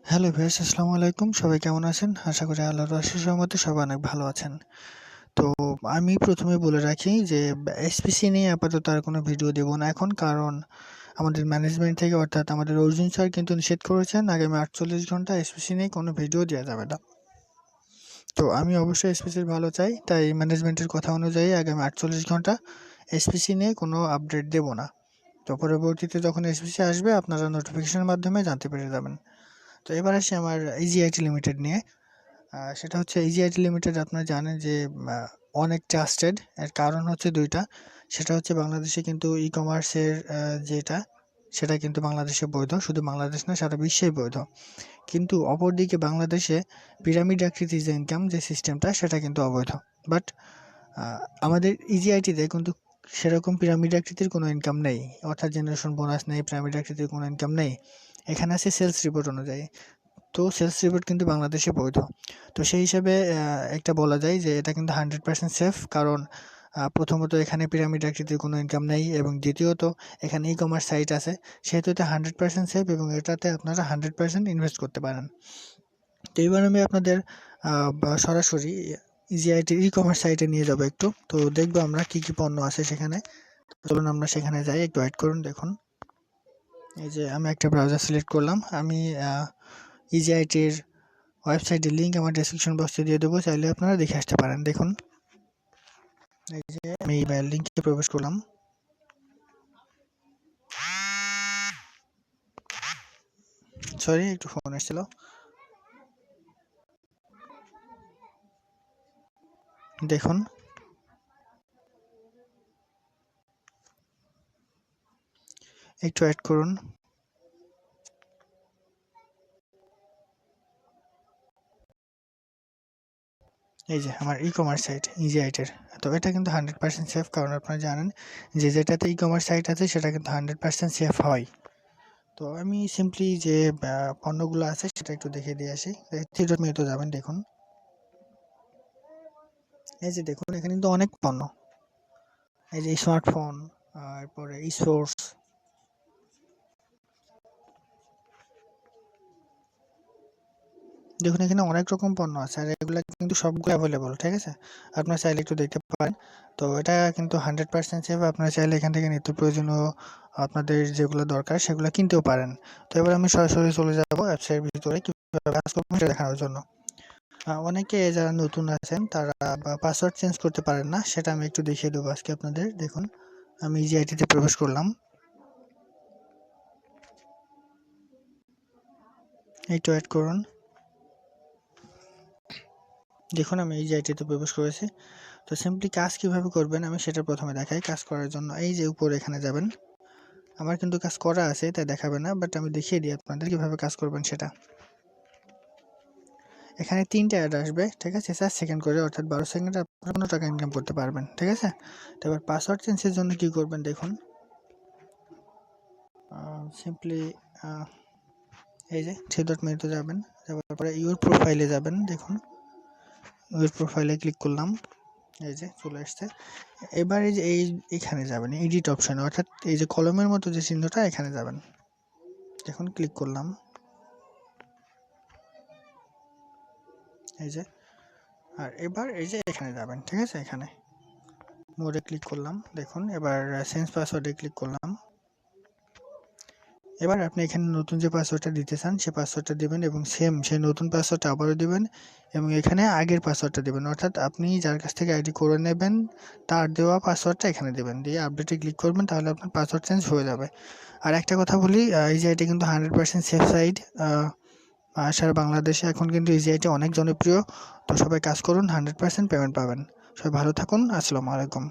Hello viewers, আসসালামু আলাইকুম। সবাই কেমন আছেন? আশা করি আল্লাহর অশেষ রহমতে সবাই অনেক ভালো আছেন। তো আমি ১ম এ বলে রাখি যে এসপিসি নিয়ে আপাতত আর কোনো ভিডিও দেব না এখন। কারণ আমাদের ম্যানেজমেন্ট থেকে অর্থাৎ আমাদের অর্জুন স্যার কিন্তু নিষেধ করেছেন আগামী ৪৮ ঘন্টা এসপিসি নিয়ে কোনো ভিডিও দেয়া যাবে না। তো আমি অবশ্যই এসপিসির ভালো চাই। তাই ম্যানেজমেন্টের কথা অনুযায়ী আগামী ৪৮ ঘন্টা এসপিসি নিয়ে কোনো আপডেট দেব না। তো পরবর্তীতে যখন এসপিসি আসবে আপনারা নোটিফিকেশনের মাধ্যমে জানতে পেরে যাবেন। তো এবার আসি আমার ইজি আইটি লিমিটেড নিয়ে। সেটা হচ্ছে ইজি আইটি লিমিটেড, আপনারা জানেন যে অনেক ট্রাস্টেড। এর কারণ হচ্ছে ২ টা। সেটা হচ্ছে বাংলাদেশে কিন্তু ই-কমার্সের যেটা সেটা কিন্তু বাংলাদেশে বৈধ। শুধু বাংলাদেশ না, সারা বিশ্বেই বৈধ। কিন্তু অপরদিকে বাংলাদেশে পিরামিড আকৃতির যে ইনকাম যে সিস্টেমটা সেটা কিন্তু অবৈধ। বাট আমাদের ইজি আইটিতে কিন্তু সেরকম পিরামিড আকৃতির কোনো ইনকাম নেই। অর্থাৎ জেনারেশন বোনাস নেই, পিরামিড আকৃতির কোনো ইনকাম নেই। এখানে আছে সেলস রিপোর্ট অনুযায়ী। তো সেলস রিপোর্ট কিন্তু বাংলাদেশে বৈধ। তো সেই হিসাবে একটা বলা যায় যে এটা কিন্তু 100% সেফ। কারণ প্রথমত এখানে পিরামিড আকৃতির কোনো ইনকাম নেই এবং দ্বিতীয়ত এখানে ই-কমার্স সাইট আছে। সেহেতু এটা 100% সেফ এবং এটাতে আপনারা 100% ইনভেস্ট করতে পারেন। তো এবার আমি আপনাদের সরাসরি ইজিআইটির ই-কমার্স সাইটে নিয়ে যাবো একটু। তো দেখবো আমরা কি, কি পণ্য আছে সেখানে। চলুন আমরা সেখানে যাই। একটু ওয়েট করুন, দেখুন। এই যে আমি একটা ব্রাউজার সিলেক্ট করলাম। আমি ইজিআইটির ওয়েবসাইটের লিঙ্ক আমার ডেসক্রিপশন বক্সে দিয়ে দেবো, চাইলে আপনারা দেখে আসতে পারেন। দেখুন, এই যে আমি লিঙ্কে প্রবেশ করলাম। সরি, একটু ফোন এসেছিল। দেখুন, একটু ওয়েট করুন। এই যে আমার ই-কমার্স সাইট ইজিআইটির। তো এটা কিন্তু 100% সেফ, কারণ আপনারা জানেন যে যেটাতে ই-কমার্স সাইট আছে সেটা কিন্তু 100% সেফ হয়। তো আমি সিম্পলি যে পণ্যগুলো আছে সেটা একটু দেখে দিয়ে আসি। তো যাবেন, দেখুন। এই যে দেখুন, এখানে কিন্তু অনেক পণ্য। এই যে স্মার্টফোন, এরপরে স্পোর্টস, দেখুন এখানে অনেক রকম পণ্য আছে আর এগুলা কিন্তু সবগুলো অ্যাভেলেবল, ঠিক আছে? আপনারা চাইলে একটু দেখতে পারেন। তো এটা কিন্তু 100% সেফ। আপনারা চাইলে এখান থেকে নিত্য প্রয়োজনীয় আপনাদের যেগুলো দরকার সেগুলো কিনতেও পারেন। তো এবার আমি সরাসরি চলে যাব অ্যাপসের ভিতরে কিভাবে কাজ করবেন সেটা দেখানোর জন্য। অনেকে যারা নতুন আছেন তারা পাসওয়ার্ড চেঞ্জ করতে পারেন না, সেটা আমি একটু দেখিয়ে দেবো আজকে আপনাদের। দেখুন, আমি ইজিআইটিতে প্রবেশ করলাম। একটু ওয়েট করুন। দেখুন, আমি ইজিআইটিতে প্রবেশ করেছি। তো সিম্পলি কাজ কিভাবে করবেন আমি সেটা প্রথমে দেখাই। কাজ করার জন্য এই যে উপরে এখানে যাবেন। আমার কিন্তু কাজ করা আছে তাই দেখাবে না, বাট আমি দেখিয়ে দিই আপনাদের কিভাবে কাজ করবেন সেটা। এখানে 3টা অ্যাড আসবে, ঠিক আছে? 4 সেকেন্ড করে, অর্থাৎ 12 সেকেন্ডে আপনারা 15 টাকা ইনকাম করতে পারবেন, ঠিক আছে? তো এবার পাসওয়ার্ড চেঞ্জের জন্য কি করবেন দেখুন। সিম্পলি এই যে 3 ডট মেনুতে যাবেন, যাওয়ার পরে ইউর প্রোফাইলে যাবেন। দেখুন, ইউর প্রোফাইলে ক্লিক করলাম। এই যে চলে আসছে। এবার এই যে এইখানে যাবেন এডিট অপশনে, অর্থাৎ এই যে কলমের মতো যে চিহ্নটা এখানে যাবেন। দেখুন, ক্লিক করলাম। এই যে, আর এবার এই যে এখানে যাবেন, ঠিক আছে? এখানে মোডে ক্লিক করলাম। দেখুন, এবার চেঞ্জ পাসওয়ার্ডে ক্লিক করলাম। এবার আপনি এখানে নতুন যে পাসওয়ার্ডটা দিতে চান সে পাসওয়ার্ডটা দিবেন এবং সেম সেই নতুন পাসওয়ার্ডটা আবারও দিবেন এবং এখানে আগের পাসওয়ার্ডটা দিবেন, অর্থাৎ আপনি যার কাছ থেকে আইডি করে নেবেন তার দেওয়া পাসওয়ার্ডটা এখানে দিবেন, দিয়ে আপডেটে ক্লিক করবেন, তাহলে আপনার পাসওয়ার্ড চেঞ্জ হয়ে যাবে। আর একটা কথা বলি, ইজিআইটি কিন্তু 100% সেফ সাইড। সারা বাংলাদেশে এখন কিন্তু ইজিআইটি অনেক জনপ্রিয়। তো সবাই কাজ করুন, 100% পেমেন্ট পাবেন। সবাই ভালো থাকুন। আসসালামু আলাইকুম।